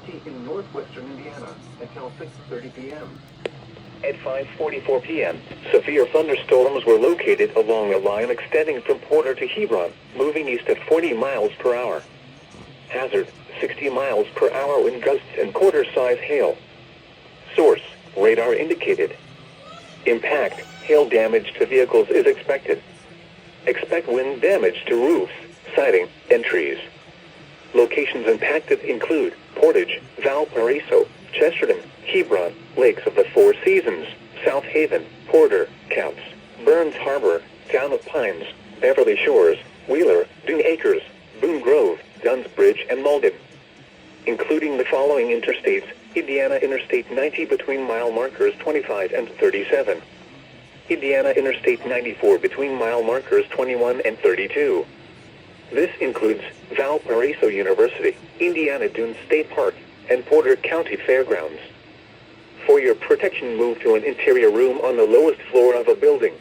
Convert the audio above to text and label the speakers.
Speaker 1: County in northwestern Indiana until 6:30 p.m.
Speaker 2: At 5:44 p.m., severe thunderstorms were located along a line extending from Porter to Hebron, moving east at 40 miles per hour. Hazard, 60 miles per hour wind gusts and quarter-size hail. Source, radar indicated. Impact, hail damage to vehicles is expected. Expect wind damage to roofs, siding, and trees. Locations impacted include Portage, Valparaiso, Chesterton, Hebron, Lakes of the Four Seasons, South Haven, Porter, Counts, Burns Harbor, Town of Pines, Beverly Shores, Wheeler, Dune Acres, Boone Grove, Dunn's Bridge, and Malden. Including the following interstates: Indiana Interstate 90 between mile markers 25 and 37. Indiana Interstate 94 between mile markers 21 and 32. This includes Valparaiso University, Indiana Dunes State Park, and Porter County Fairgrounds. For your protection, move to an interior room on the lowest floor of a building.